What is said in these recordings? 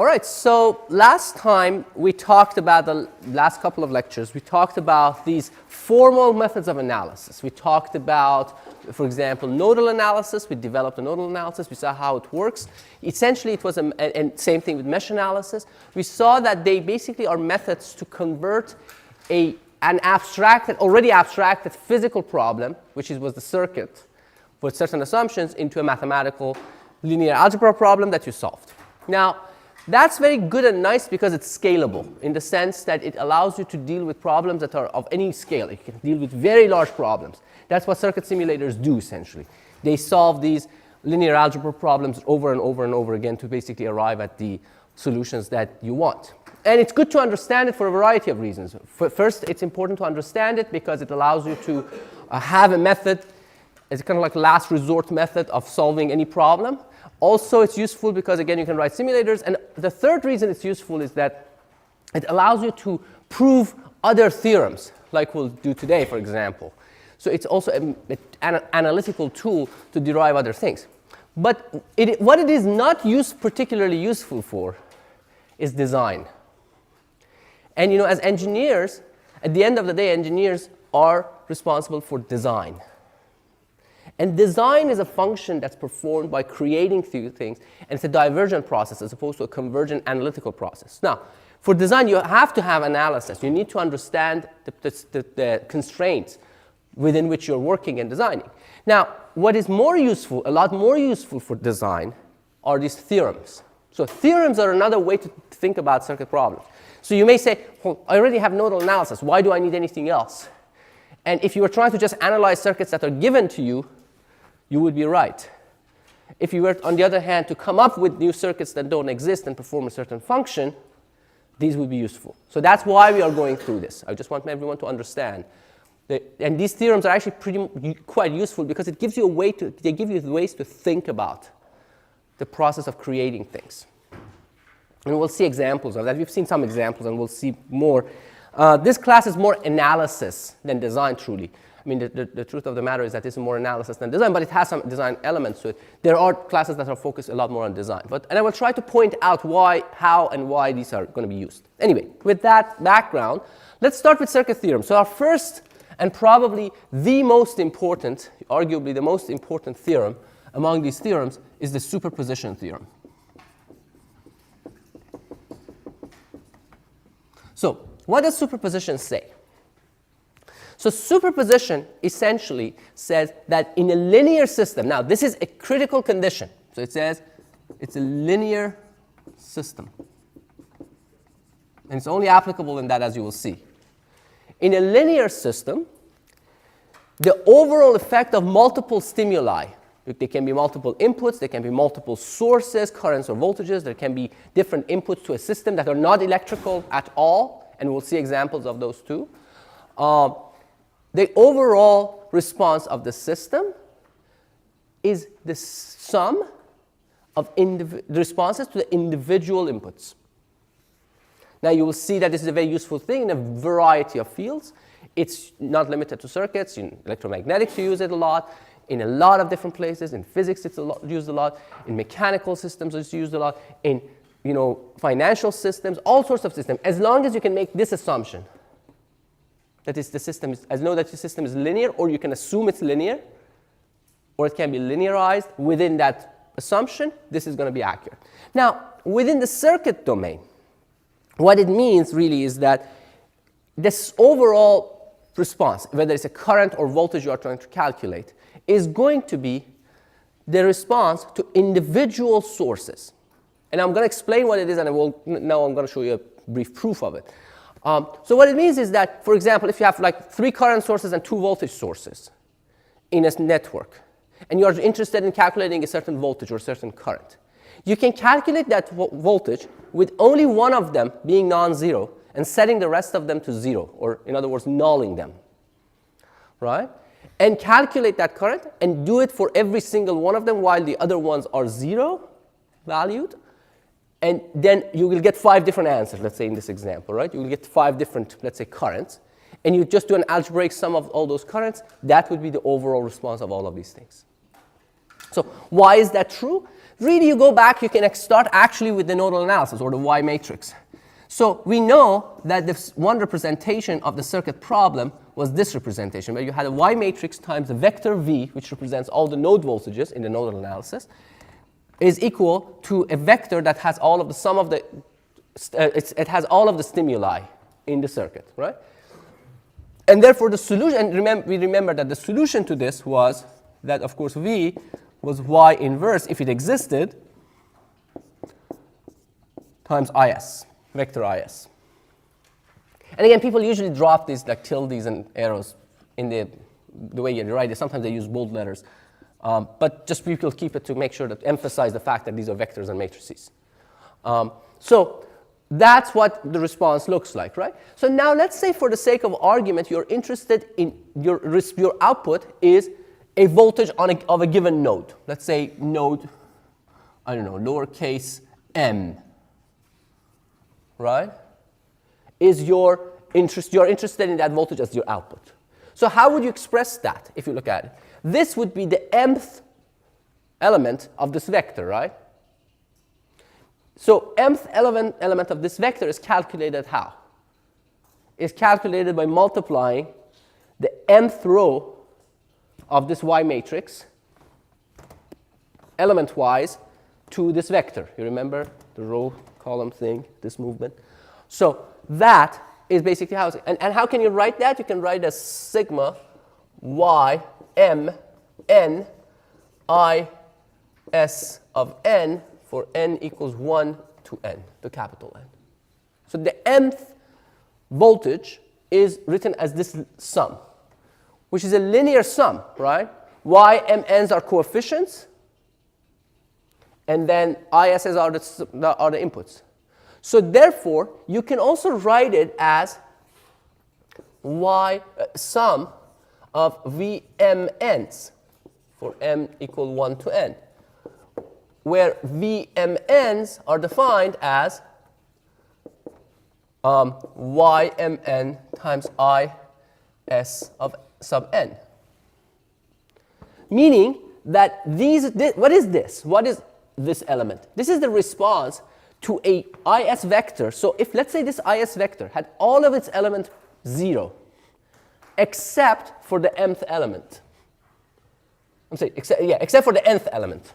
All right, so last time we talked about, the last couple of lectures, we talked about these formal methods of analysis. We talked about, for example, nodal analysis. We developed a nodal analysis. We saw how it works. Essentially, it was, and same thing with mesh analysis. We saw that they basically are methods to convert an abstracted, already abstracted physical problem, which was the circuit with certain assumptions, into a mathematical linear algebra problem that you solved. Now, that's very good and nice because it's scalable in the sense that it allows you to deal with problems that are of any scale. You can deal with very large problems. That's what circuit simulators do, essentially. They solve these linear algebra problems over and over and over again to basically arrive at the solutions that you want. And it's good to understand it for a variety of reasons. First, it's important to understand it because it allows you to have a method. It's kind of like a last resort method of solving any problem. Also, it's useful because, again, you can write simulators. And the third reason it's useful is that it allows you to prove other theorems, like we'll do today, for example. So it's also an analytical tool to derive other things. But what it is not particularly useful for is design. And as engineers, at the end of the day, engineers are responsible for design. And design is a function that's performed by creating things, and it's a divergent process as opposed to a convergent analytical process. Now, for design, you have to have analysis. You need to understand the constraints within which you're working and designing. Now, what is more useful, a lot more useful for design, are these theorems. So theorems are another way to think about circuit problems. So you may say, well, I already have nodal analysis. Why do I need anything else? And if you were trying to just analyze circuits that are given to you, you would be right. If you were, on the other hand, to come up with new circuits that don't exist and perform a certain function, these would be useful. So that's why we are going through this. I just want everyone to understand. And these theorems are actually quite useful because it gives you they give you ways to think about the process of creating things. And we'll see examples of that. We've seen some examples, and we'll see more. This class is more analysis than design, truly. I mean, the truth of the matter is that it's more analysis than design, but it has some design elements to it. There are classes that are focused a lot more on design. And I will try to point out how and why these are going to be used. Anyway, with that background, let's start with circuit theorems. So our first and probably the most important, arguably the most important theorem among these theorems is the superposition theorem. So what does superposition say? So superposition essentially says that in a linear system, now this is a critical condition. So it says it's a linear system. And it's only applicable in that, as you will see. In a linear system, the overall effect of multiple stimuli, there can be multiple inputs, there can be multiple sources, currents or voltages, there can be different inputs to a system that are not electrical at all, and we'll see examples of those too. The overall response of the system is the sum of the responses to the individual inputs. Now you will see that this is a very useful thing in a variety of fields. It's not limited to circuits. In electromagnetics you use it a lot. In a lot of different places. In physics it's used a lot. In mechanical systems it's used a lot. In financial systems, all sorts of systems. As long as you can make this assumption, that is, the system is, know that the system is linear, or you can assume it's linear, or it can be linearized within that assumption, this is going to be accurate. Now, within the circuit domain, what it means really is that this overall response, whether it's a current or voltage you are trying to calculate, is going to be the response to individual sources. And I'm going to explain what it is, and now I'm going to show you a brief proof of it. So what it means is that, for example, if you have like 3 current sources and 2 voltage sources in a network, and you are interested in calculating a certain voltage or a certain current, you can calculate that voltage with only one of them being non-zero and setting the rest of them to 0, or in other words, nulling them, right? And calculate that current and do it for every single one of them while the other ones are 0 valued. And then you will get 5 different answers, let's say in this example, right? You will get 5 different, let's say, currents. And you just do an algebraic sum of all those currents. That would be the overall response of all of these things. So why is that true? really you go back, you can start actually with the nodal analysis or the Y matrix. So we know that this one representation of the circuit problem was this representation, where you had a Y matrix times a vector V, which represents all the node voltages in the nodal analysis, is equal to a vector that has all of the sum of the, it has all of the stimuli in the circuit, right? And therefore the solution, and we remember that the solution to this was that, of course, V was Y inverse, if it existed, times IS, vector IS. And again, people usually drop these like tildes and arrows in the way you write it. Sometimes they use bold letters. But just people keep it to make sure to emphasize the fact that these are vectors and matrices. So that's what the response looks like, right? So now let's say for the sake of argument, you're interested in your output is a voltage of a given node. Let's say node, I don't know, lowercase m, right? You're interested in that voltage as your output. So how would you express that if you look at it? This would be the mth element of this vector, right? So mth element of this vector is calculated how? It's calculated by multiplying the mth row of this Y matrix, element-wise, to this vector. You remember the row column thing, this movement? So that is basically how it's, and how can you write that? You can write as sigma y m n I s of n for n equals 1 to n, the capital N. So the mth voltage is written as this sum, which is a linear sum, right? Y m n's are coefficients, and then IS's are the inputs. So therefore, you can also write it as sum of VMNs for m equal 1 to n, where VMNs are defined as YMN times IS of sub n. Meaning that what is this? What is this element? This is the response to a IS vector. So if, let's say, this IS vector had all of its elements 0, except for the mth element. I'm saying, except for the nth element,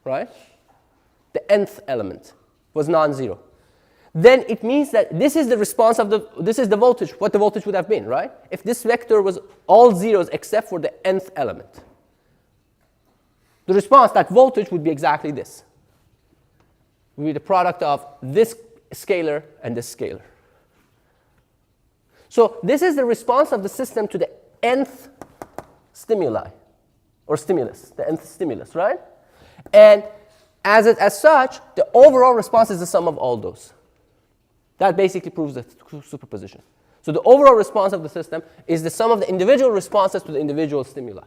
right? The nth element was non-zero. Then it means that this is the response of this is the voltage, what the voltage would have been, right? If this vector was all zeros except for the nth element. The response, that voltage, would be exactly this. Would be the product of this scalar and this scalar. So this is the response of the system to the nth stimuli, or stimulus, the nth stimulus, right? And as such, the overall response is the sum of all those. That basically proves the superposition. So the overall response of the system is the sum of the individual responses to the individual stimuli.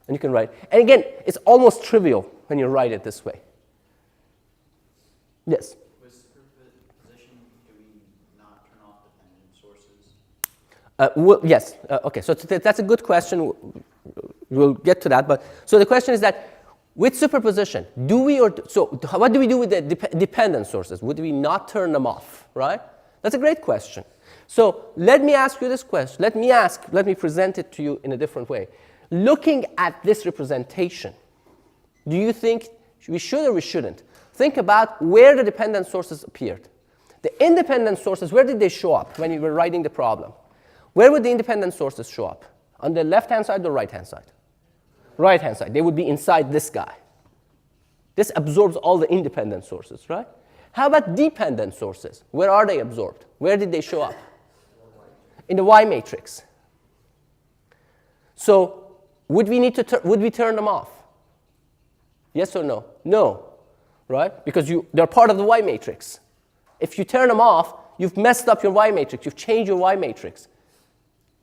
And you can write. And again, it's almost trivial when you write it this way. Yes? With superposition, do we not turn off dependent sources? Yes. Okay, so that's a good question. We'll get to that. But so the question is that with superposition, what do we do with the dependent sources? Would we not turn them off, right? That's a great question. So let me ask you this question. Let me present it to you in a different way. Looking at this representation, do you think we should or we shouldn't think about where the dependent sources appeared? The independent sources, where did they show up when you were writing the problem? Where would the independent sources show up? On the left-hand side or right-hand side? Right-hand side. They would be inside this guy. This absorbs all the independent sources, right? How about dependent sources? Where are they absorbed? Where did they show up? In the Y matrix. So would we turn them off? Yes or no? No, right? Because they're part of the Y matrix. If you turn them off, you've messed up your Y matrix. You've changed your Y matrix.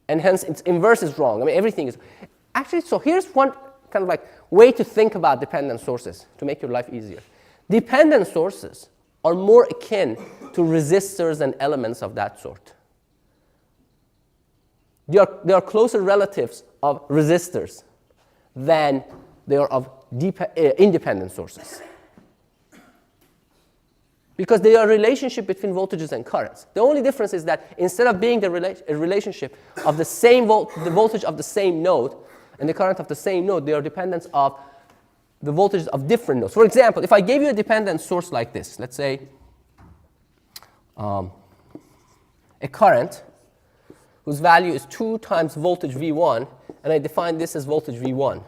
And hence, its inverse is wrong. I mean, everything is. Actually, so here's one kind of like way to think about dependent sources to make your life easier. Dependent sources are more akin to resistors and elements of that sort. They are closer relatives of resistors than they are of independent sources. Because they are a relationship between voltages and currents. The only difference is that instead of being a relationship of the same the voltage of the same node and the current of the same node, they are dependents of the voltages of different nodes. For example, if I gave you a dependent source like this, let's say a current whose value is 2 times voltage V1, and I define this as voltage V1.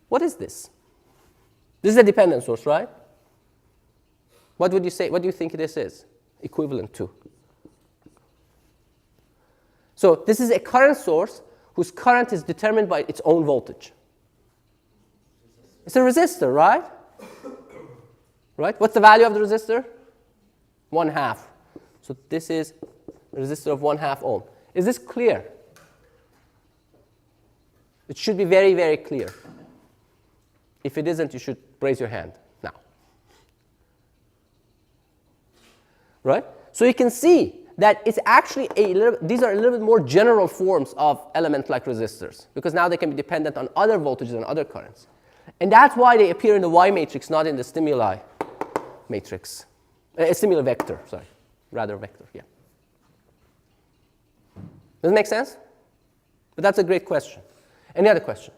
What is this? This is a dependent source, right? What would you say? What do you think this is equivalent to? So this is a current source whose current is determined by its own voltage. It's a resistor, right? Right? What's the value of the resistor? 1/2. So this is a resistor of 1/2 ohm. Is this clear? It should be very, very clear. If it isn't, you should raise your hand now. Right? So you can see that it's actually these are a little bit more general forms of element like resistors, because now they can be dependent on other voltages and other currents. And that's why they appear in the Y matrix, not in the stimuli matrix. Stimuli vector, sorry. Rather vector, yeah. Does it make sense? But that's a great question. Any other question?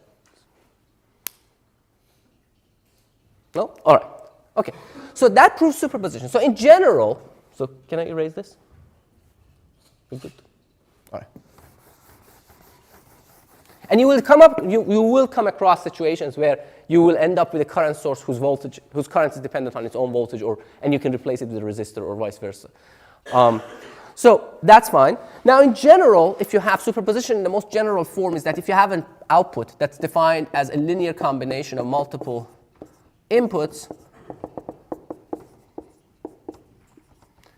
No? All right. Okay. So that proves superposition. So in general, so can I erase this? Good. All right. And you will come across situations where you will end up with a current source whose current is dependent on its own voltage, and you can replace it with a resistor or vice versa. So that's fine. Now in general, if you have superposition, the most general form is that if you have an output that's defined as a linear combination of multiple inputs,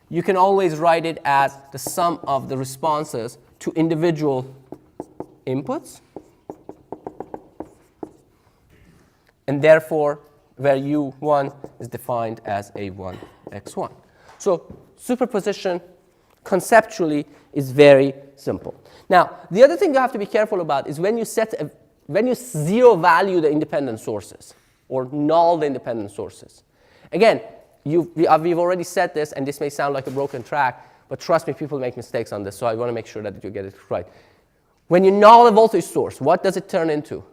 you can always write it as the sum of the responses to individual inputs. And therefore, where U1 is defined as A1, X1. So superposition conceptually is very simple. Now, the other thing you have to be careful about is when you zero value the independent sources or null the independent sources. Again, we've already said this, and this may sound like a broken track, but trust me, people make mistakes on this, so I want to make sure that you get it right. When you null a voltage source, what does it turn into?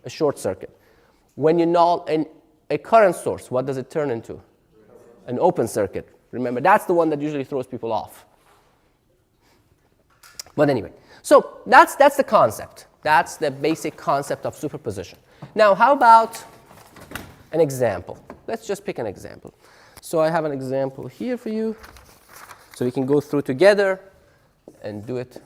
A short circuit. When you null a current source, what does it turn into? An open circuit. Remember, that's the one that usually throws people off. But anyway, so that's the concept. That's the basic concept of superposition. Now, how about an example? Let's just pick an example. So I have an example here for you. So we can go through together and do it.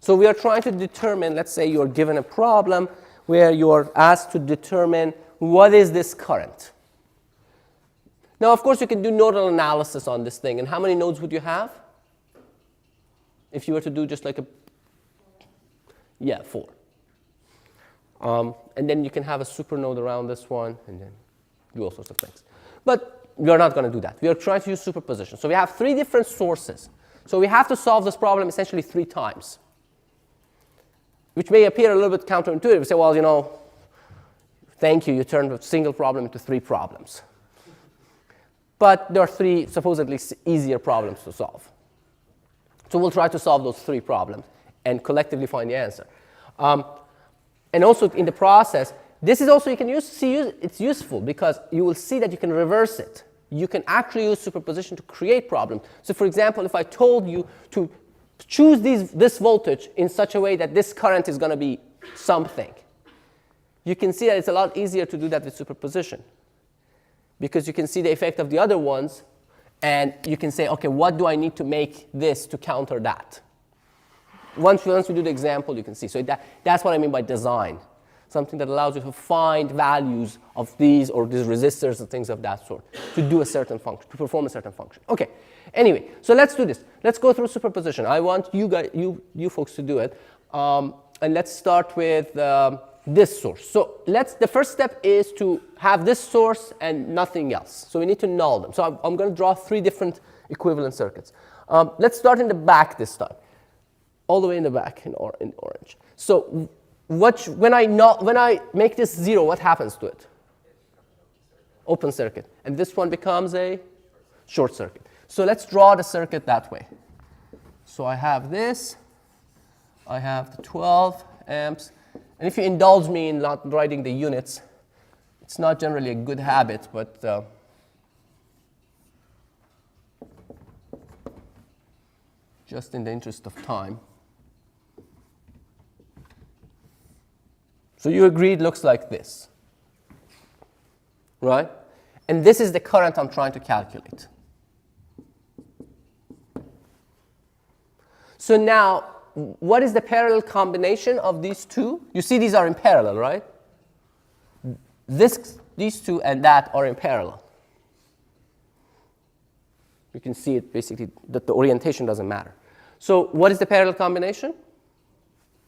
So we are trying to determine, let's say you're given a problem where you're asked to determine what is this current. Now, of course, you can do nodal analysis on this thing. And how many nodes would you have? If you were to do just like 4. And then you can have a supernode around this one and then do all sorts of things. But we are not going to do that. We are trying to use superposition. So we have 3 different sources. So we have to solve this problem essentially 3 times. Which may appear a little bit counterintuitive. You say, well, thank you, you turned a single problem into 3 problems. But there are 3 supposedly easier problems to solve. So we'll try to solve those 3 problems and collectively find the answer. And also in the process, this is also, you can it's useful because you will see that you can reverse it. You can actually use superposition to create problems. So for example, if I told you to choose this voltage in such a way that this current is going to be something, you can see that it's a lot easier to do that with superposition, because you can see the effect of the other ones, and you can say, okay, what do I need to make this to counter that? Once we do the example, you can see. So that's what I mean by design. Something that allows you to find values of these or these resistors and things of that sort to do a certain function, to perform a certain function. Okay. Anyway, so let's do this. Let's go through superposition. I want you guys, you folks to do it. And let's start with this source. So the first step is to have this source and nothing else. So we need to null them. So I'm going to draw 3 different equivalent circuits. Let's start in the back this time. All the way in the back in orange. So when I make this 0, what happens to it? Open circuit. And this one becomes a short circuit. So let's draw the circuit that way. So I have this. I have the 12 amps. And if you indulge me in not writing the units, it's not generally a good habit, but just in the interest of time. So you agree it looks like this, right? And this is the current I'm trying to calculate. So now, what is the parallel combination of these two? You see these are in parallel, right? These two and that are in parallel. You can see it basically, that the orientation doesn't matter. So what is the parallel combination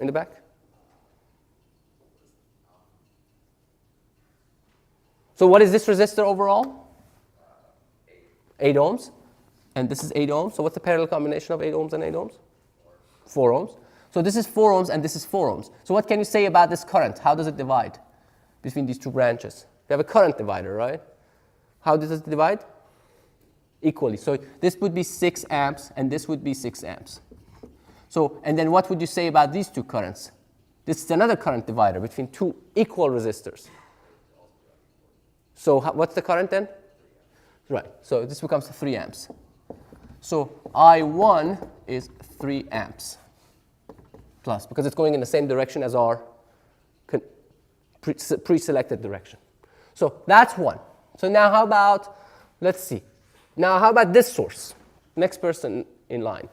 in the back? So what is this resistor overall? 8 ohms. And this is 8 ohms. So what's the parallel combination of 8 ohms and 8 ohms? 4 ohms. So this is 4 ohms and this is 4 ohms. So what can you say about this current? How does it divide between these two branches? You have a current divider, right? How does it divide? Equally. So this would be 6 amps and this would be 6 amps. So, and then what would you say about these two currents? This is another current divider between 2 equal resistors. So what's the current then? Right. So this becomes 3 amps. So I1 is 3 amps plus, because it's going in the same direction as our pre-selected direction. So that's one. So now how about, let's see. Now how about this source? Next person in line.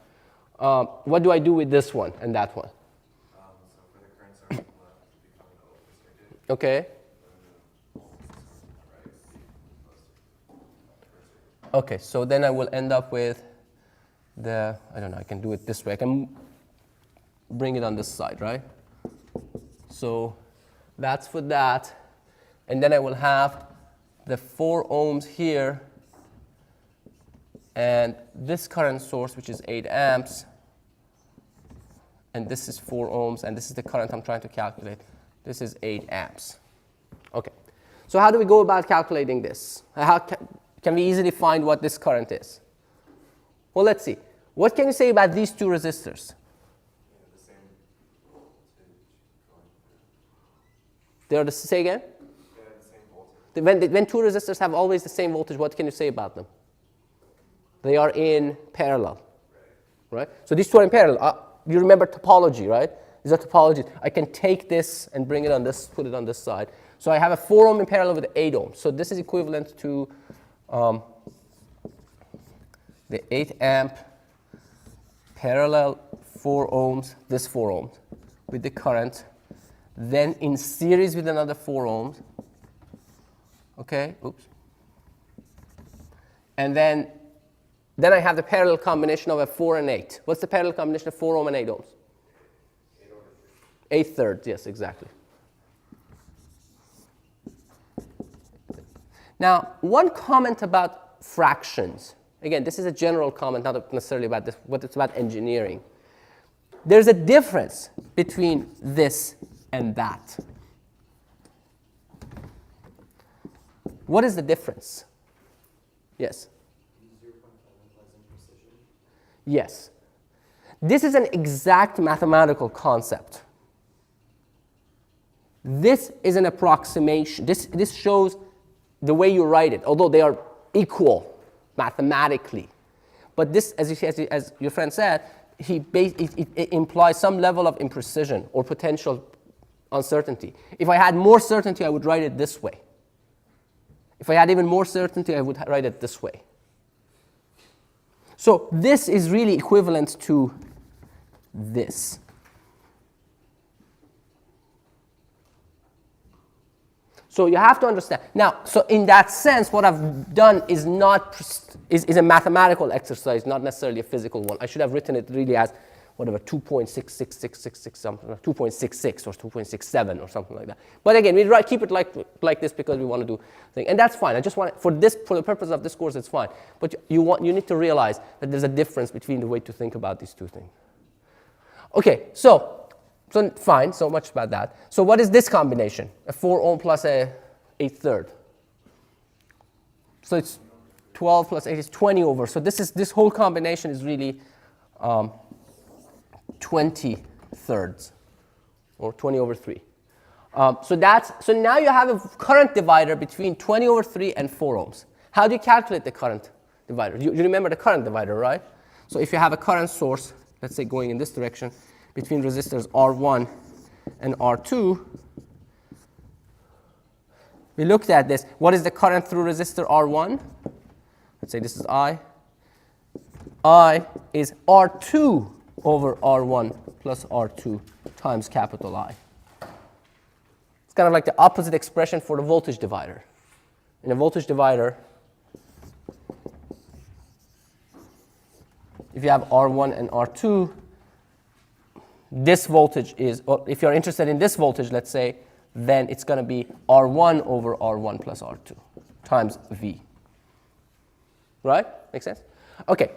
What do I do with this one and that one? So for the current source on the left, it become the open circuit. Okay. Okay, so then I will end up with I don't know, I can do it this way. I can bring it on this side, right? So that's for that. And then I will have the 4 ohms here and this current source, which is 8 amps. And this is 4 ohms, and this is the current I'm trying to calculate. This is 8 amps. Okay, so how do we go about calculating this? Can we easily find what this current is? Well, let's see. What can you say about these two resistors? The same voltage. Say again? Yeah, the same voltage. When two resistors have always the same voltage, what can you say about them? They are in parallel, right? So these two are in parallel. You remember topology, right? These are topologies. I can take this and bring it on this, put it on this side. So I have a 4 ohm in parallel with 8 ohms. So this is equivalent to the 8 amp parallel 4 ohms, this 4 ohms with the current, then in series with another 4 ohms. Okay, oops. And then I have the parallel combination of a 4 and 8. What's the parallel combination of 4 ohm and 8 ohms? 8 thirds, yes, exactly. Now, one comment about fractions. Again, this is a general comment, not necessarily about this, but it's about engineering. There's a difference between this and that. What is the difference? Yes? 0.5 implies imprecision. Yes. This is an exact mathematical concept. This is an approximation. This shows the way you write it, although they are equal mathematically. But this, as your friend said, it implies some level of imprecision or potential uncertainty. If I had more certainty, I would write it this way. If I had even more certainty, I would write it this way. So this is really equivalent to this. So you have to understand. Now, so in that sense, what I've done is is a mathematical exercise, not necessarily a physical one. I should have written it really as whatever 2.66666 something, 2.66 or 2.67 or something like that. But again, we keep it like this because we want to do things, and that's fine. I just want for the purpose of this course, it's fine. But you need to realize that there's a difference between the way to think about these two things. Okay, so fine, so much about that. So what is this combination? A 4 ohm plus a 8/3. So it's 12 plus 8 is 20 over. So this whole combination is really 20/3 or 20 over 3. So now you have a current divider between 20 over 3 and 4 ohms. How do you calculate the current divider? You remember the current divider, right? So if you have a current source, let's say going in this direction, between resistors R1 and R2, we looked at this. What is the current through resistor R1? Let's say this is I. I is R2 over R1 plus R2 times capital I. It's kind of like the opposite expression for the voltage divider. In a voltage divider, if you have R1 and R2, this voltage is, or if you're interested in this voltage, let's say, then it's going to be R1 over R1 plus R2 times V. Right? Make sense? Okay.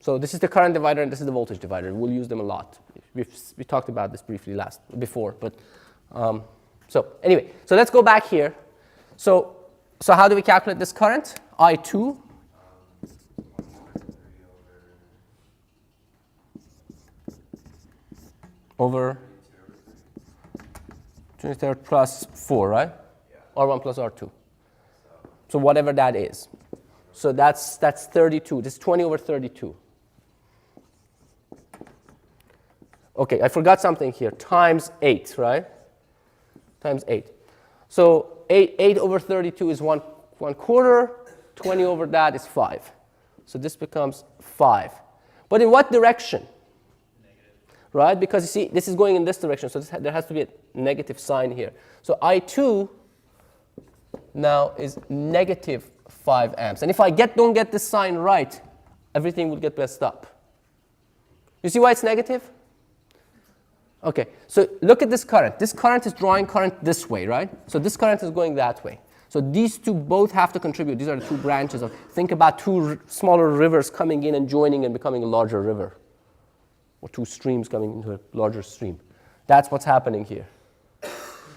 So this is the current divider and this is the voltage divider. We'll use them a lot. We talked about this briefly before. But so anyway, so let's go back here. So how do we calculate this current? I2 over 23rd plus 4, right? Yeah. R1 plus R2. So whatever that is. So that's 32. This is 20 over 32. Okay, I forgot something here. Times 8, right? Times 8. So 8 over 32 is 1 quarter. 20 over that is 5. So this becomes 5. But in what direction? Right? Because you see, this is going in this direction, so there has to be a negative sign here. So I2 now is negative 5 amps. And if I don't get this sign right, everything will get messed up. You see why it's negative? Okay, so look at this current. This current is drawing current this way, right? So this current is going that way. So these two both have to contribute. These are the two branches of, think about two smaller rivers coming in and joining and becoming a larger river. Or two streams coming into a larger stream. That's what's happening here.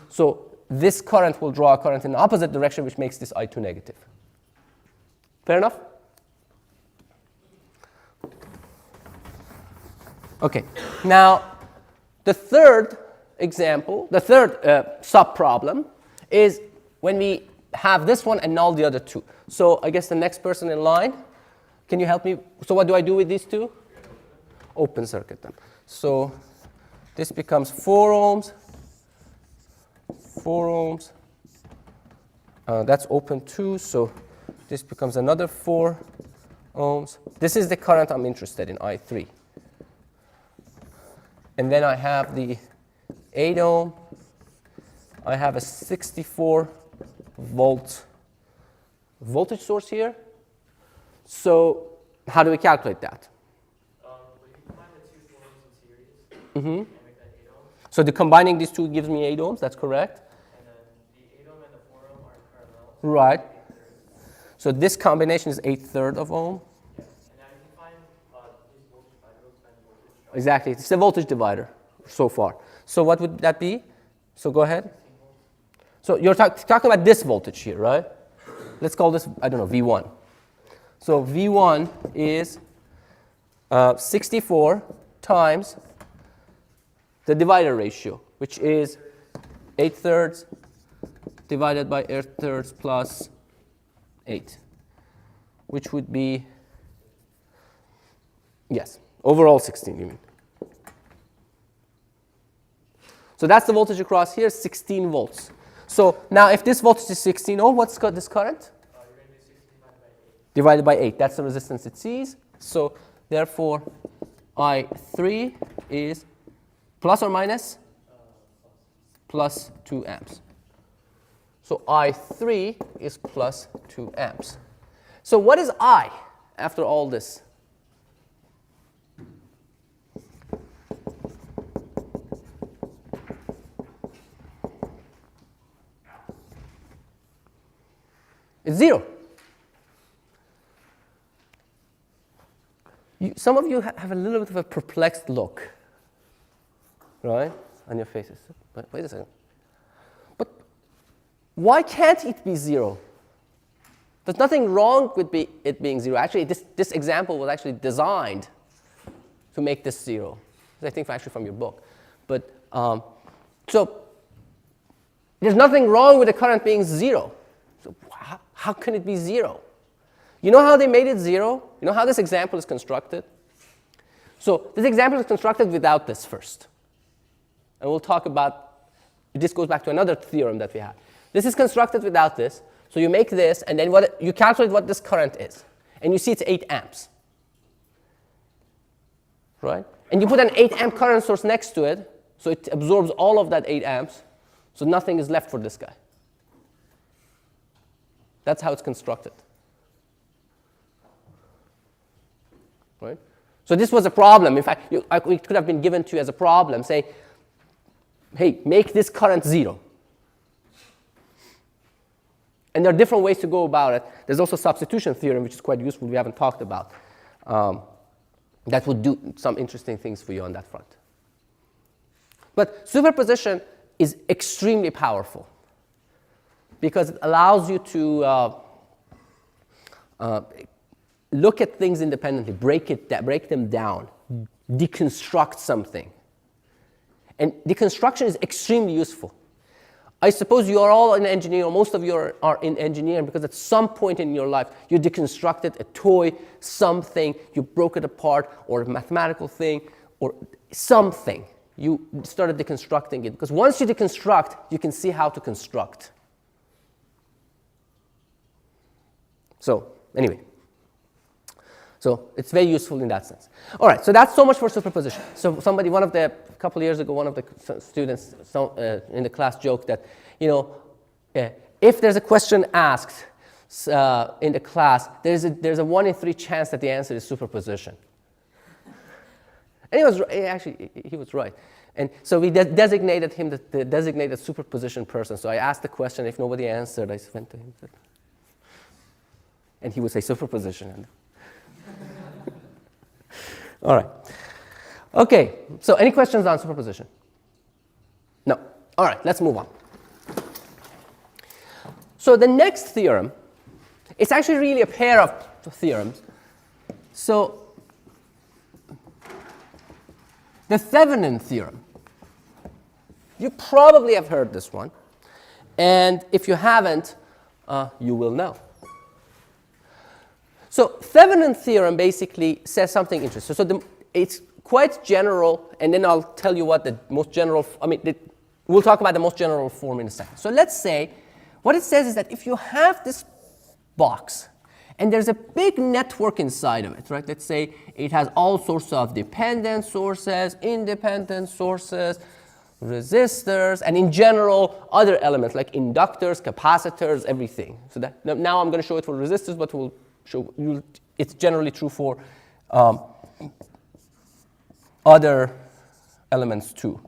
So this current will draw a current in the opposite direction, which makes this I2 negative. Fair enough? Okay. Now, the third example, the third sub-problem is when we have this one and null the other two. So I guess the next person in line, can you help me? So what do I do with these two? Open circuit them. So this becomes 4 ohms. 4 ohms. That's open too, so this becomes another 4 ohms. This is the current I'm interested in, I3. And then I have the 8 ohm. I have a 64 volt voltage source here. So how do we calculate that? Mm-hmm. So combining these two gives me 8 ohms, that's correct. And then the 8 ohm and the 4 ohm are parallel. Right. So this combination is 1/3 of ohm. Yes. And now you can find this voltage divider. Exactly. It's the voltage divider so far. So what would that be? So go ahead. So you're talking about this voltage here, right? Let's call this, I don't know, V1. So V1 is 64 times the divider ratio, which is 1/3 divided by 1/3 plus 8, which would be, yes, overall 16 you mean. So that's the voltage across here, 16 volts. So now if this voltage is 16 ohm, what's got this current? Divided by 8. That's the resistance it sees. So therefore, I3 is plus or minus? Plus 2 amps. So I3 is plus 2 amps. So what is I after all this? It's 0. Some of you have a little bit of a perplexed look, right, on your faces. But wait a second. But why can't it be 0? There's nothing wrong with it being 0. Actually, this example was actually designed to make this 0. I think actually from your book. But so there's nothing wrong with the current being 0. So how can it be 0? You know how they made it 0? You know how this example is constructed? So this example is constructed without this first. And we'll talk about, this goes back to another theorem that we had. This is constructed without this. So you make this, and then you calculate what this current is. And you see it's 8 amps. Right? And you put an 8 amp current source next to it, so it absorbs all of that 8 amps. So nothing is left for this guy. That's how it's constructed. Right? So this was a problem. In fact, it could have been given to you as a problem. Say, hey, make this current 0. And there are different ways to go about it. There's also substitution theorem, which is quite useful, we haven't talked about. That would do some interesting things for you on that front. But superposition is extremely powerful because it allows you to look at things independently, break them down, deconstruct something. And deconstruction is extremely useful. I suppose you are all an engineer, or most of you are in engineering, because at some point in your life you deconstructed a toy, something, you broke it apart, or a mathematical thing, or something. You started deconstructing it. Because once you deconstruct, you can see how to construct. So, anyway. So it's very useful in that sense. All right, so that's so much for superposition. So a couple of years ago, one of the students in the class joked that, if there's a question asked in the class, there's a 1 in 3 chance that the answer is superposition. And he was right. And so we designated him the designated superposition person. So I asked the question, if nobody answered, I went to him, and he would say superposition. All right. Okay, so any questions on superposition? No. All right, let's move on. So the next theorem, it's actually really a pair of theorems. So the Thévenin theorem, you probably have heard this one. And if you haven't, you will know. So Thévenin theorem basically says something interesting. So it's quite general, and then I'll tell you what the most general, we'll talk about the most general form in a second. So let's say, what it says is that if you have this box, and there's a big network inside of it, right? Let's say it has all sorts of dependent sources, independent sources, resistors, and in general, other elements like inductors, capacitors, everything. So that, now I'm going to show it for resistors, but we'll show you it's generally true for other elements too.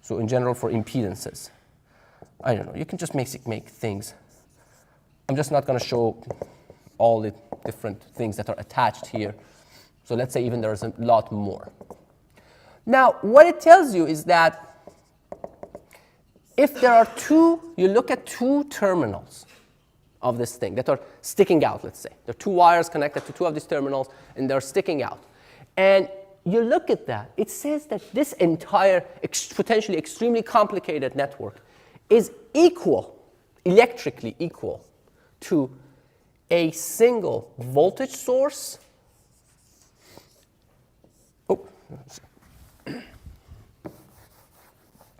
So in general for impedances. I don't know, you can just make things. I'm just not going to show all the different things that are attached here. So let's say even there's a lot more. Now, what it tells you is that if there are you look at 2 terminals of this thing that are sticking out, let's say. There are 2 wires connected to 2 of these terminals, and they're sticking out. And you look at that, it says that this entire potentially extremely complicated network is electrically equal to a single voltage source.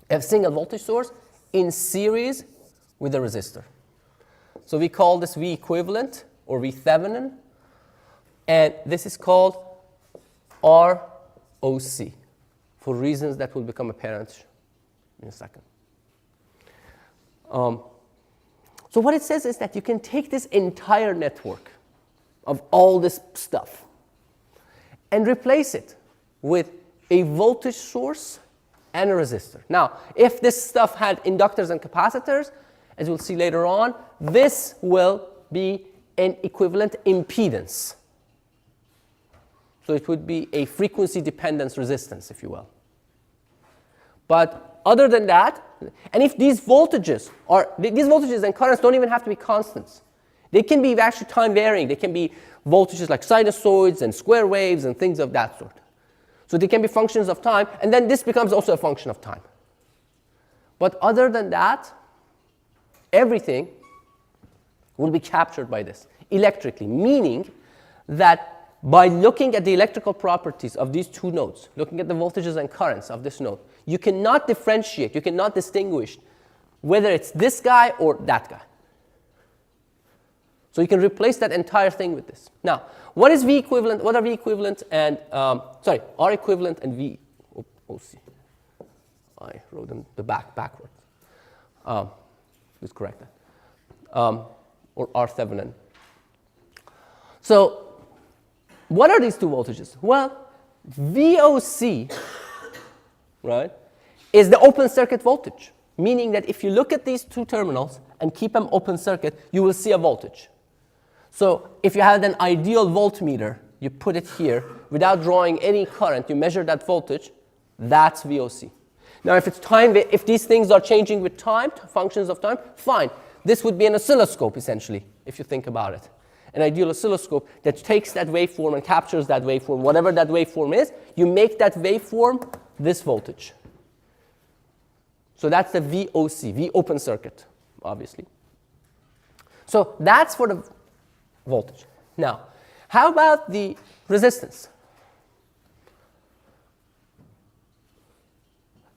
a single voltage source in series with a resistor. So we call this V equivalent or V Thevenin, and this is called ROC for reasons that will become apparent in a second. So what it says is that you can take this entire network of all this stuff and replace it with a voltage source and a resistor. Now, if this stuff had inductors and capacitors, as we'll see later on, this will be an equivalent impedance. So it would be a frequency dependence resistance, if you will. But other than that, and if these voltages and currents don't even have to be constants. They can be actually time varying. They can be voltages like sinusoids and square waves and things of that sort. So they can be functions of time, and then this becomes also a function of time. But other than that, everything will be captured by this electrically, meaning that by looking at the electrical properties of these two nodes, looking at the voltages and currents of this node, you cannot differentiate, you cannot distinguish whether it's this guy or that guy. So you can replace that entire thing with this. Now, what is V equivalent? What are V equivalent and R equivalent and V OC? I wrote them the backwards. Let's correct that. Or R Thevenin. So, what are these two voltages? Well, VOC, right, is the open circuit voltage, meaning that if you look at these two terminals and keep them open circuit, you will see a voltage. So if you had an ideal voltmeter, you put it here, without drawing any current, you measure that voltage, that's VOC. Now if it's time, if these things are changing with time, functions of time, fine. This would be an oscilloscope, essentially, if you think about it. An ideal oscilloscope that takes that waveform and captures that waveform, whatever that waveform is, you make that waveform this voltage. So that's the VOC, V open circuit, obviously. So that's for the voltage. Now, how about the resistance?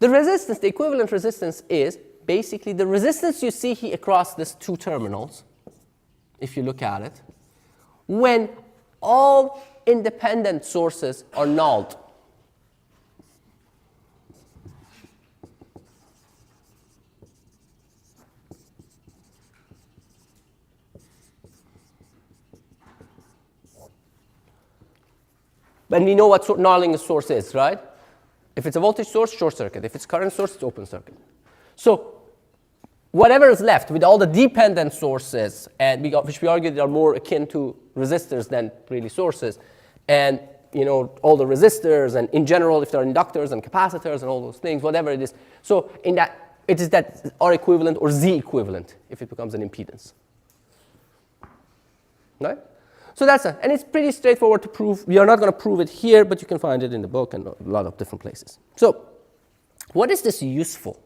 The resistance, the equivalent resistance is basically the resistance you see here across these two terminals, if you look at it, when all independent sources are nulled. And we know what nulling a source is, right? If it's a voltage source, short circuit. If it's current source, it's open circuit. So whatever is left with all the dependent sources, and which we argue are more akin to resistors than really sources, and all the resistors, and in general, if there are inductors and capacitors and all those things, whatever it is. So in that, it is that R equivalent or Z equivalent if it becomes an impedance. Right? So that's it. And it's pretty straightforward to prove. We are not going to prove it here, but you can find it in the book and a lot of different places. So what is this useful?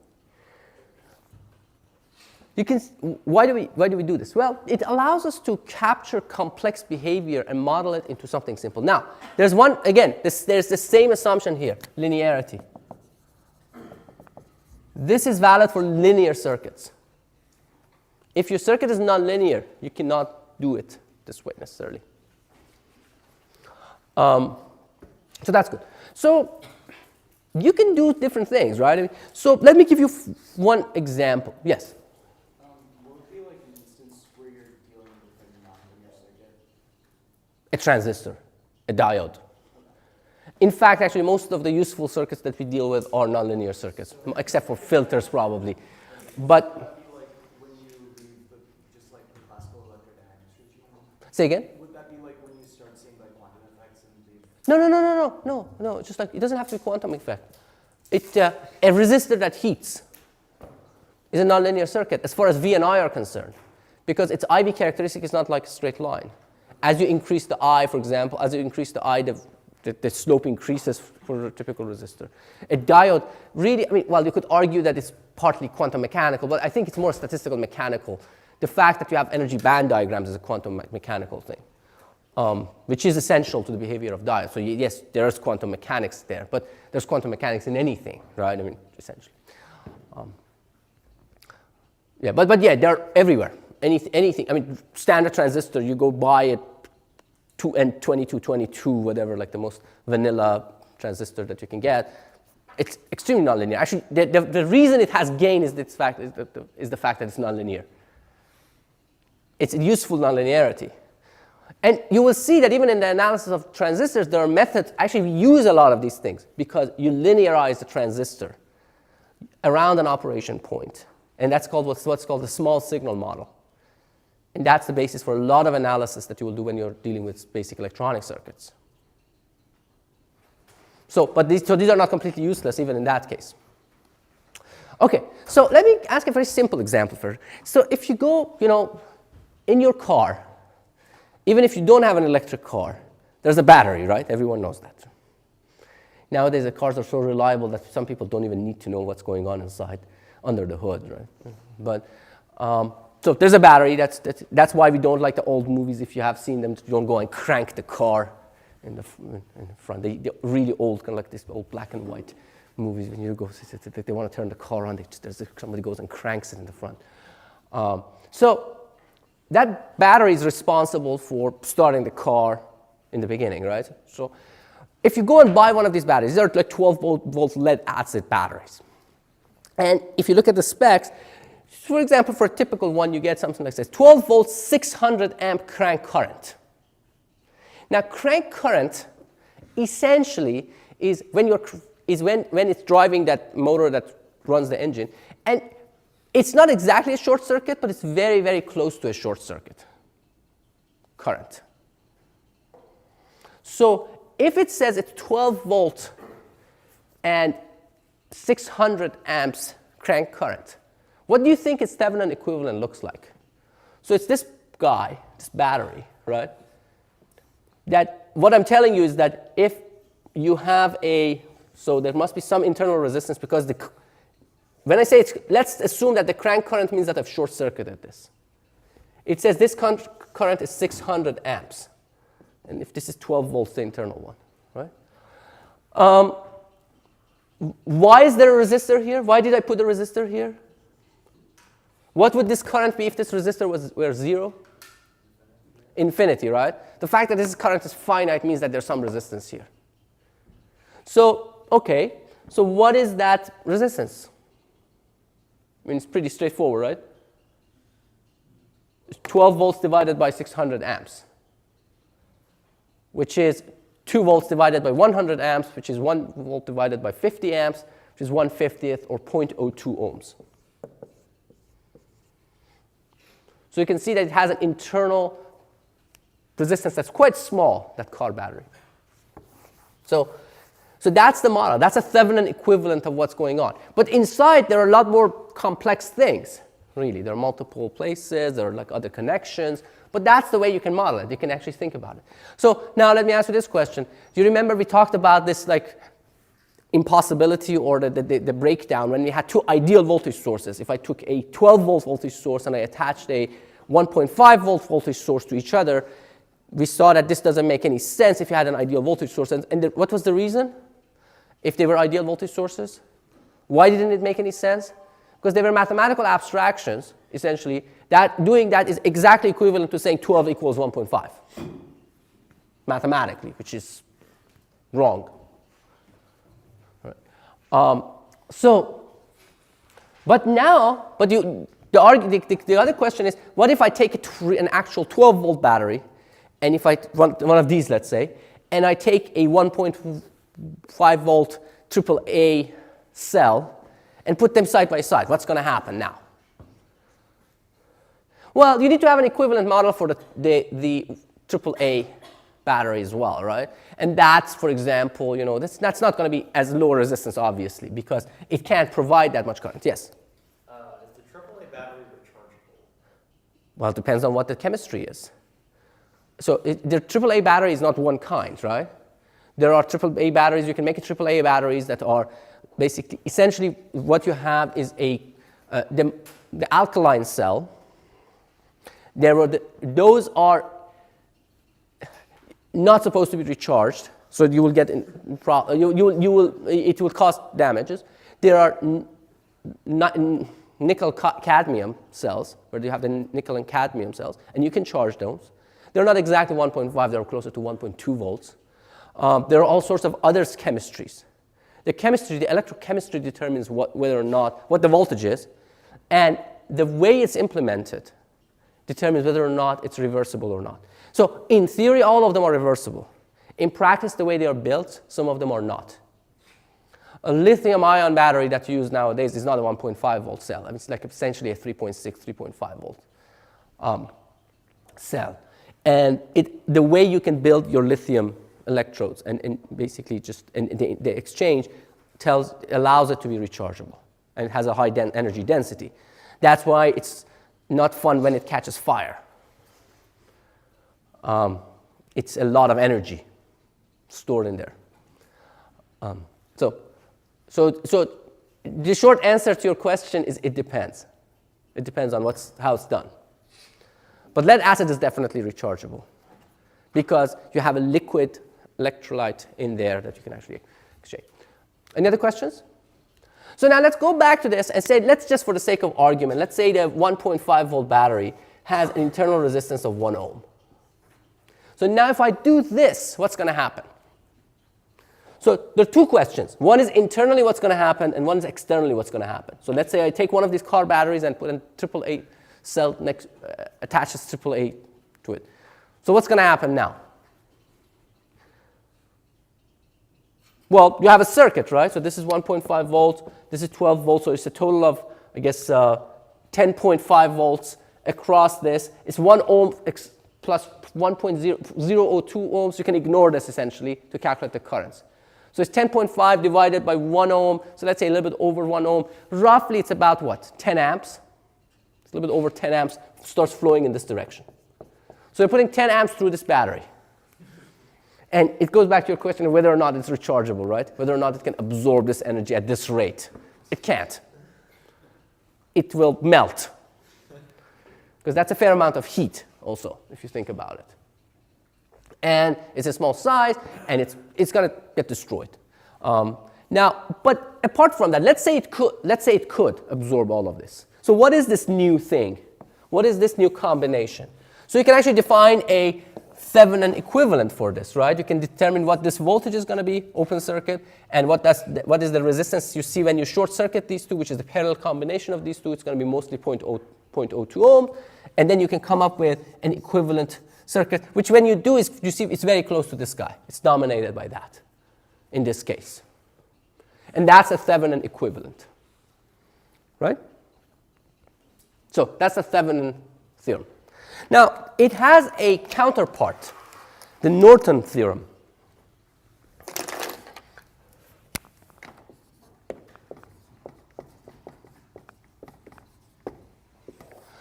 Why do we do this? Well, it allows us to capture complex behavior and model it into something simple. Now, there's the same assumption here, linearity. This is valid for linear circuits. If your circuit is nonlinear, you cannot do it this way necessarily. So that's good. So you can do different things, right? So let me give you one example. Yes? What would be like an instance where you're dealing with a nonlinear circuit? A transistor, a diode. In fact, actually, most of the useful circuits that we deal with are nonlinear circuits, except for filters probably. But say again? Would that be like when you start seeing like quantum effects and No. Just like it doesn't have to be quantum effect. A resistor that heats is a nonlinear circuit as far as V and I are concerned, because its IV characteristic is not like a straight line. As you increase the I, for example, the slope increases for a typical resistor. A diode really, you could argue that it's partly quantum mechanical, but I think it's more statistical mechanical. The fact that you have energy band diagrams is a quantum mechanical thing, which is essential to the behavior of diodes. So yes, there's quantum mechanics there, but there's quantum mechanics in anything, right? Essentially. Yeah, but yeah, they're everywhere. Anything. I mean, standard transistor, you go buy it, 2222, whatever, like the most vanilla transistor that you can get. It's extremely nonlinear. Actually, the reason it has gain is the fact that it's nonlinear. It's a useful nonlinearity. And you will see that even in the analysis of transistors, there are methods, actually we use a lot of these things because you linearize the transistor around an operation point. And that's called what's called the small signal model. And that's the basis for a lot of analysis that you will do when you're dealing with basic electronic circuits. So these are not completely useless even in that case. Okay, so let me ask a very simple example first. So if you go, in your car, even if you don't have an electric car, there's a battery, right? Everyone knows that. Nowadays, the cars are so reliable that some people don't even need to know what's going on inside, under the hood, right? But so there's a battery. That's why we don't like the old movies. If you have seen them, you don't go and crank the car in the front. They're really old, kind of like this old black and white movies. When you go, they want to turn the car on. Somebody goes and cranks it in the front. So that battery is responsible for starting the car in the beginning, right? So if you go and buy one of these batteries, these are like 12-volt lead acid batteries. And if you look at the specs, for example, for a typical one, you get something like this: 12-volt, 600-amp crank current. Now, crank current essentially is when it's driving that motor that runs the engine, and it's not exactly a short circuit, but it's very, very close to a short circuit current. So if it says it's 12 volt and 600 amps crank current, what do you think its Thévenin equivalent looks like? So it's this guy, this battery, right? That what I'm telling you is that if you have so there must be some internal resistance because when I say let's assume that the crank current means that I've short-circuited this. It says this current is 600 amps. And if this is 12 volts, the internal one, right? Why is there a resistor here? Why did I put a resistor here? What would this current be if this resistor were 0? Infinity, right? The fact that this current is finite means that there's some resistance here. So, okay, so what is that resistance? I mean, it's pretty straightforward, right? It's 12 volts divided by 600 amps, which is 2 volts divided by 100 amps, which is 1 volt divided by 50 amps, which is 1/50th or 0.02 ohms. So you can see that it has an internal resistance that's quite small, that car battery. So that's the model. That's a Thévenin equivalent of what's going on. But inside, there are a lot more complex things, really. There are multiple places. There are like other connections. But that's the way you can model it. You can actually think about it. So now let me ask you this question. Do you remember we talked about this like impossibility or the breakdown when we had two ideal voltage sources? If I took a 12-volt voltage source and I attached a 1.5-volt voltage source to each other, we saw that this doesn't make any sense if you had an ideal voltage source. And what was the reason? If they were ideal voltage sources? Why didn't it make any sense? Because they were mathematical abstractions, essentially. Doing that is exactly equivalent to saying 12 equals 1.5, mathematically, which is wrong. Right. The other question is, what if I take an actual 12-volt battery, and if I run one of these, let's say, and I take a 1.5-volt AAA cell and put them side by side? What's going to happen now? Well, you need to have an equivalent model for the AAA battery as well, right? And that's, for example, that's not going to be as low resistance, obviously, because it can't provide that much current. Yes? Is the AAA battery rechargeable? Well, it depends on what the chemistry is. So the AAA battery is not one kind, right? There are AAA batteries. You can make AAA batteries that are basically, essentially, what you have is the alkaline cell. Those are not supposed to be recharged, so you will get it will cause damages. There are nickel cadmium cells, where you have the nickel and cadmium cells, and you can charge those. They're not exactly 1.5, they're closer to 1.2 volts. There are all sorts of other chemistries. The chemistry, the electrochemistry determines whether or not, what the voltage is, and the way it's implemented determines whether or not it's reversible or not. So in theory, all of them are reversible. In practice, the way they are built, some of them are not. A lithium-ion battery that you use nowadays is not a 1.5 volt cell. I mean, it's like essentially a 3.6, 3.5 volt cell. And the way you can build your lithium electrodes and basically just the exchange allows it to be rechargeable. And it has a high energy density. That's why it's not fun when it catches fire. It's a lot of energy stored in there. So the short answer to your question is it depends. It depends on how it's done. But lead acid is definitely rechargeable because you have a liquid electrolyte in there that you can actually exchange. Any other questions? So now let's go back to this and say, let's just for the sake of argument, let's say the 1.5 volt battery has an internal resistance of 1 ohm. So now if I do this, what's going to happen? So there are two questions. One is internally what's going to happen, and one is externally what's going to happen. So let's say I take one of these car batteries and put a AAA cell attaches AAA to it. So what's going to happen now? Well, you have a circuit, right? So this is 1.5 volts, this is 12 volts, so it's a total of, I guess, 10.5 volts across this. It's 1 ohm plus 1.002 ohms. You can ignore this, essentially, to calculate the currents. So it's 10.5 divided by 1 ohm, so let's say a little bit over 1 ohm. Roughly, it's about, what, 10 amps? It's a little bit over 10 amps, starts flowing in this direction. So you're putting 10 amps through this battery. And it goes back to your question of whether or not it's rechargeable, right? Whether or not it can absorb this energy at this rate. It can't. It will melt. Because that's a fair amount of heat also, if you think about it. And it's a small size, and it's going to get destroyed. Now, but apart from that, let's say it could absorb all of this. So what is this new thing? What is this new combination? So you can actually define a Thevenin equivalent for this, right? You can determine what this voltage is going to be, open circuit, and what is the resistance you see when you short circuit these two, which is the parallel combination of these two. It's going to be mostly 0.02 ohm. And then you can come up with an equivalent circuit, which when you do is, you see, it's very close to this guy. It's dominated by that in this case. And that's a Thevenin equivalent, right? So that's the Thevenin theorem. Now, it has a counterpart, the Norton theorem.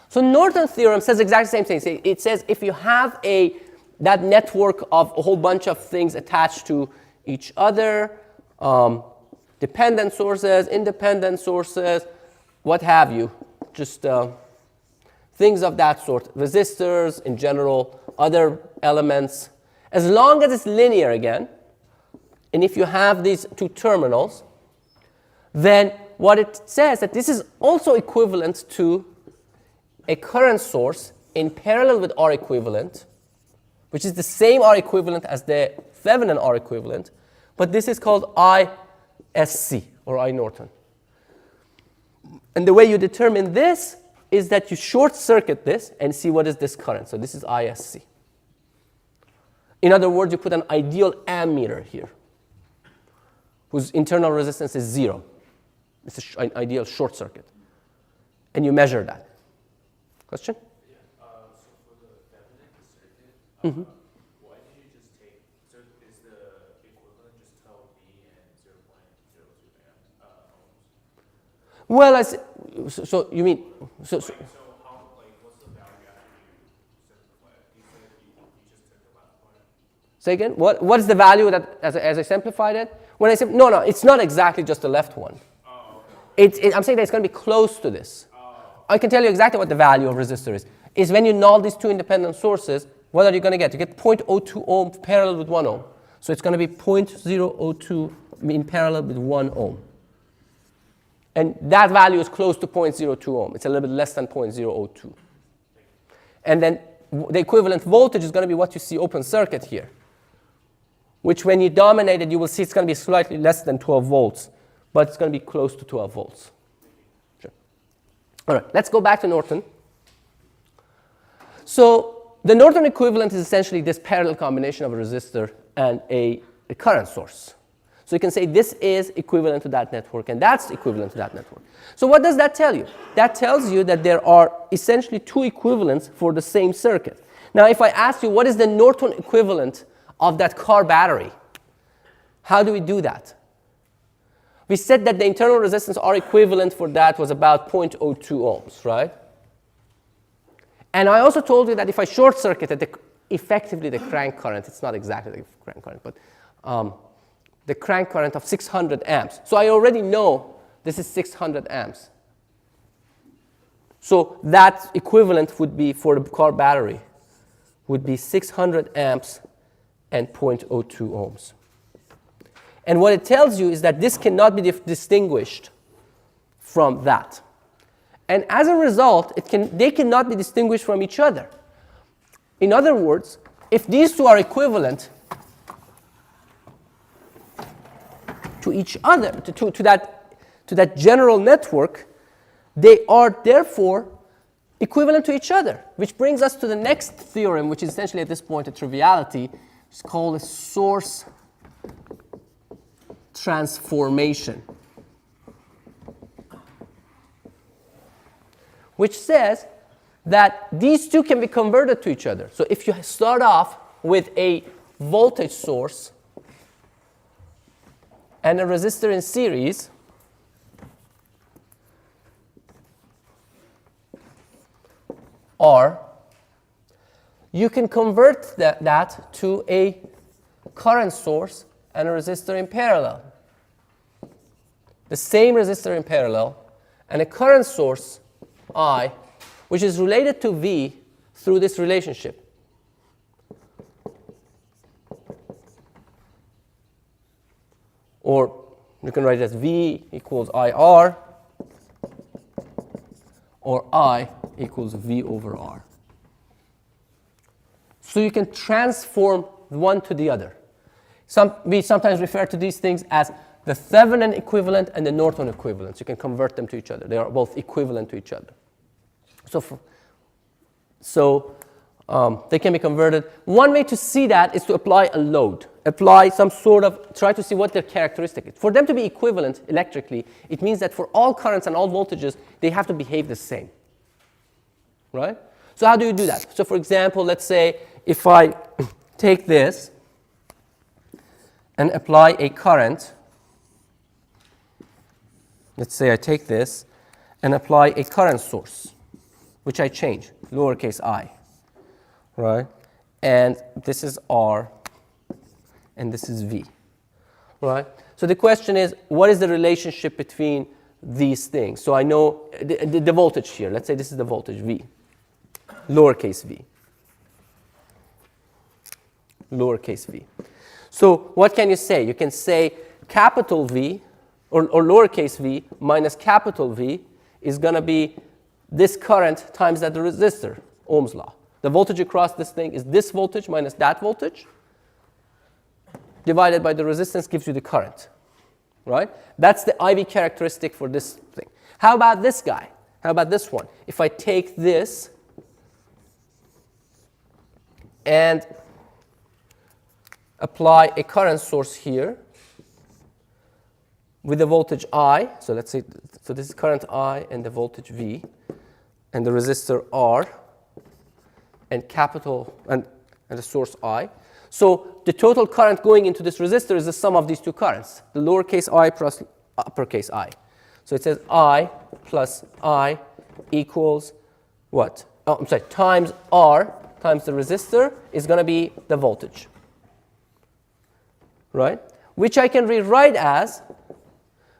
So Norton theorem says exactly the same thing. It says if you have that network of a whole bunch of things attached to each other, dependent sources, independent sources, what have you, just things of that sort, resistors in general, other elements, as long as it's linear again, and if you have these two terminals, then what it says that this is also equivalent to a current source in parallel with R equivalent, which is the same R equivalent as the Thevenin R equivalent, but this is called ISC, or I Norton. And the way you determine this is that you short circuit this and see what is this current. So this is ISC. In other words, you put an ideal ammeter here, whose internal resistance is 0. It's an ideal short circuit. And you measure that. Question? Yeah. So for the Thevenin circuit, why did you just take, so is the equivalent just tell V and 0.02 ohms? Well, so you mean, So how, what's the value after you simplify it? You said you just took the last part. say again, what is the value that as I simplified it? When I say, no, it's not exactly just the left one. Oh, okay. I'm saying that it's going to be close to this. I can tell you exactly what the value of resistor is when you null these two independent sources, what are you going to get? You get 0.02 ohm parallel with 1 ohm. So it's going to be 0.002 in parallel with 1 ohm. And that value is close to 0.02 ohm. It's a little bit less than 0.002. And then the equivalent voltage is going to be what you see open circuit here, which when you dominate it, you will see it's going to be slightly less than 12 volts, but it's going to be close to 12 volts. Sure. All right, let's go back to Norton. So the Norton equivalent is essentially this parallel combination of a resistor and a current source. So you can say this is equivalent to that network, and that's equivalent to that network. So what does that tell you? That tells you that there are essentially two equivalents for the same circuit. Now, if I ask you what is the Norton equivalent of that car battery, how do we do that? We said that the internal resistance R equivalent for that was about 0.02 ohms, right? And I also told you that if I short circuited effectively the crank current, it's not exactly the crank current, but the crank current of 600 amps. So I already know this is 600 amps. So that equivalent would be for the car battery would be 600 amps and 0.02 ohms. And what it tells you is that this cannot be distinguished from that. And as a result, they cannot be distinguished from each other. In other words, if these two are equivalent to each other, to that general network, they are therefore equivalent to each other, which brings us to the next theorem, which is essentially at this point a triviality. It's called a source transformation, which says that these two can be converted to each other. So if you start off with a voltage source and a resistor in series, R, you can convert that to a current source and a resistor in parallel. The same resistor in parallel and a current source, I, which is related to V through this relationship. Or you can write it as V equals IR, or I equals V over R. So you can transform one to the other. We sometimes refer to these things as the Thévenin equivalent and the Norton equivalent. You can convert them to each other. They are both equivalent to each other. So they can be converted. One way to see that is to apply a load. Apply some sort of, try to see what their characteristic is. For them to be equivalent electrically, it means that for all currents and all voltages, they have to behave the same. Right? So how do you do that? So for example, let's say if I take this and apply a current, let's say I take this and apply a current source, which I change, lowercase I, right? And this is R, and this is V, right? So the question is, what is the relationship between these things? So I know the voltage here. Let's say this is the voltage, V, lowercase v. Lowercase v. So what can you say? You can say capital V or lowercase v minus capital V is going to be this current times that the resistor, Ohm's law. The voltage across this thing is this voltage minus that voltage divided by the resistance gives you the current, right? That's the IV characteristic for this thing. How about this guy? How about this one? If I take this and apply a current source here with the voltage I, so let's say, so this is current I and the voltage V, and the resistor R, and capital, and the source I. So the total current going into this resistor is the sum of these two currents, the lowercase I plus uppercase I. So it says I plus I equals what? Oh, I'm sorry, times R times the resistor is going to be the voltage, right? Which I can rewrite as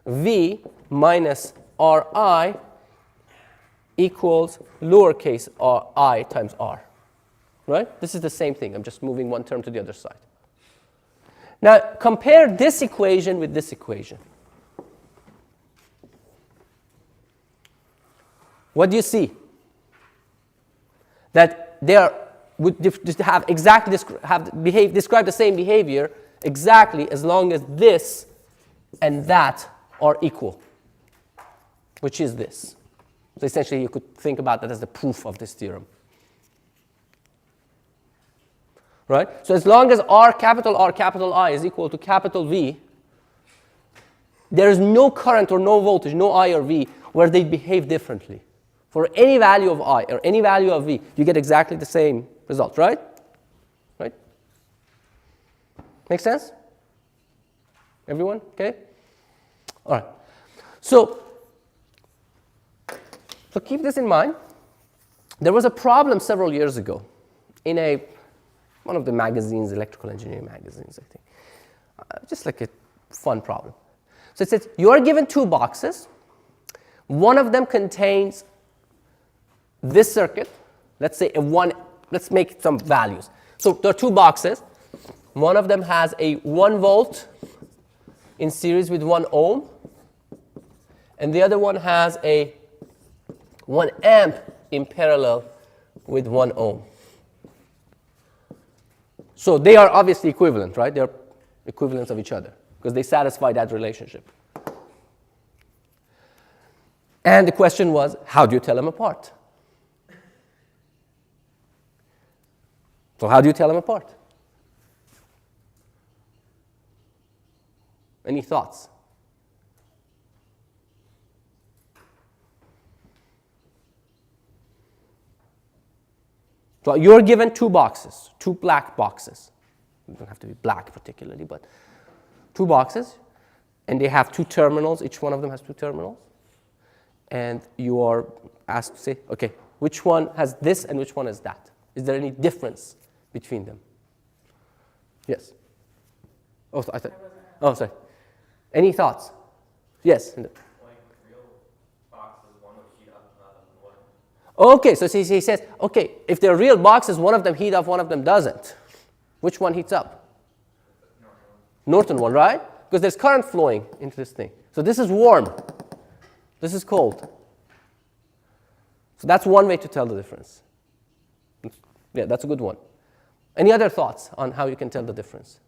V minus Ri equals lowercase I times R, right? This is the same thing. I'm just moving one term to the other side. Now compare this equation with this equation. what do you see? That they are, would have exactly describe the same behavior exactly as long as this and that are equal, which is this. So essentially, you could think about that as the proof of this theorem. Right? So as long as R capital I is equal to capital V, there is no current or no voltage, no I or V, where they behave differently. For any value of I or any value of V, you get exactly the same result, right? Right? Make sense? Everyone? Okay? All right. So keep this in mind. There was a problem several years ago in one of the magazines, electrical engineering magazines, I think. Just like a fun problem. So it says you are given two boxes. One of them contains this circuit. Let's say let's make some values. So there are two boxes. One of them has a 1 volt in series with 1 ohm. And the other one has a 1 amp in parallel with 1 ohm. So they are obviously equivalent, right? They're equivalents of each other because they satisfy that relationship. And the question was, how do you tell them apart? So how do you tell them apart? Any thoughts? So you're given two boxes, two black boxes. It doesn't have to be black particularly, but two boxes, and they have two terminals. Each one of them has two terminals. And you are asked to say, okay, which one has this and which one has that? Is there any difference between them? Yes. Oh, sorry. Any thoughts? Yes. Like real boxes, one would heat up, another one. Okay, so he says, okay, if they're real boxes, one of them heat up, one of them doesn't. Which one heats up? Norton one, right? Because there's current flowing into this thing. So this is warm. This is cold. So that's one way to tell the difference. Yeah, that's a good one. Any other thoughts on how you can tell the difference?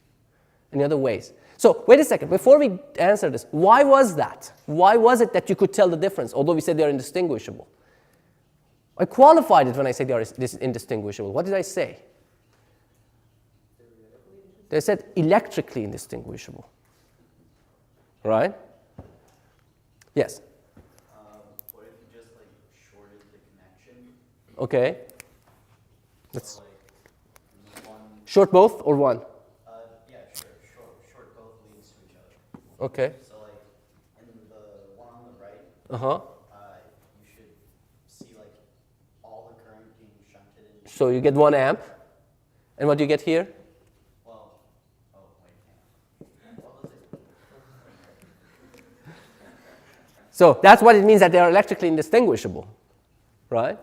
Any other ways? So wait a second. Before we answer this, why was that? Why was it that you could tell the difference, although we said they are indistinguishable? I qualified it when I said they are indistinguishable. What did I say? They said electrically indistinguishable. Right? Yes? What if you just like shorted the connection? Okay. Let's So, like, one, short both or one? yeah, sure. Short both leads to each other. Okay. So like in the one on the right, Uh-huh. you should see like all the current being shunted in. So you get 1 amp. And what do you get here? Well, oh wait, what was it? So that's what it means that they are electrically indistinguishable, right?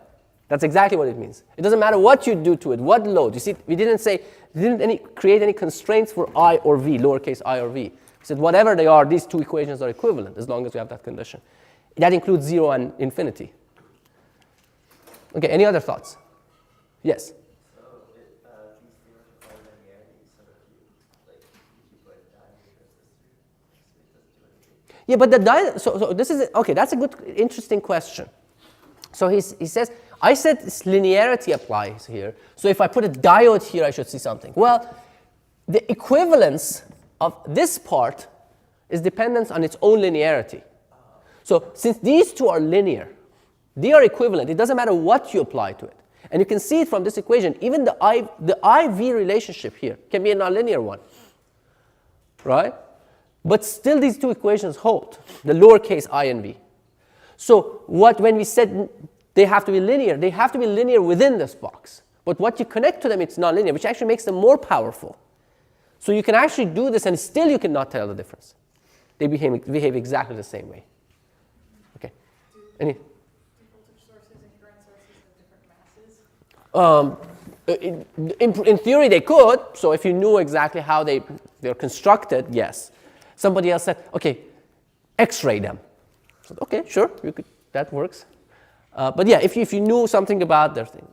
That's exactly what it means. It doesn't matter what you do to it, what load. You see, we didn't create any constraints for I or V, lowercase I or V. We said whatever they are, these two equations are equivalent as long as we have that condition. That includes 0 and infinity. Okay, any other thoughts? Yes? So these theorems are linearity, so if you put diameter resistors, it doesn't do anything. Yeah, but so this is, okay, that's a good, interesting question. So he says, I said this linearity applies here. So if I put a diode here, I should see something. Well, the equivalence of this part is dependent on its own linearity. So since these two are linear, they are equivalent. It doesn't matter what you apply to it. And you can see it from this equation. Even the IV relationship here can be a nonlinear one, right? But still these two equations hold, the lowercase I and V. So when we said they have to be linear within this box. But what you connect to them, it's nonlinear, which actually makes them more powerful. So you can actually do this and still you cannot tell the difference. They behave exactly the same way. Okay. Any? Do voltage sources and current sources have different masses? In theory, they could. So if you knew exactly how they're constructed, yes. Somebody else said, okay, X-ray them. So, okay, sure, that works. But yeah, if you knew something about their thing.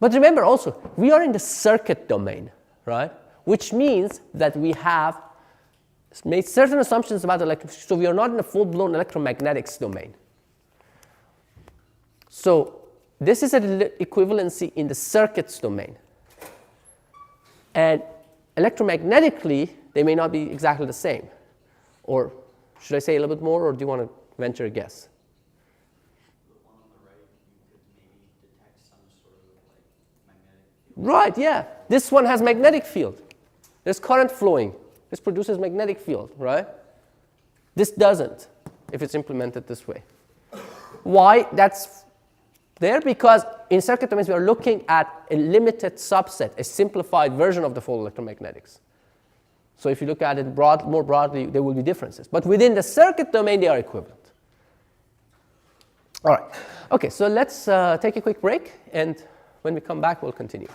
But remember also, we are in the circuit domain, right? Which means that we have made certain assumptions about electricity, so we are not in a full-blown electromagnetics domain. So this is an equivalency in the circuits domain. And electromagnetically, they may not be exactly the same. Or should I say a little bit more, or do you want to venture a guess? The one on the right, you could maybe detect some sort of like magnetic field. Right, yeah. This one has magnetic field. There's current flowing. This produces magnetic field, right? This doesn't, if it's implemented this way. Why? That's there because in circuit domains we are looking at a limited subset, a simplified version of the full electromagnetics. So if you look at it more broadly, there will be differences. But within the circuit domain, they are equivalent. All right. Okay, so let's take a quick break, and when we come back, we'll continue.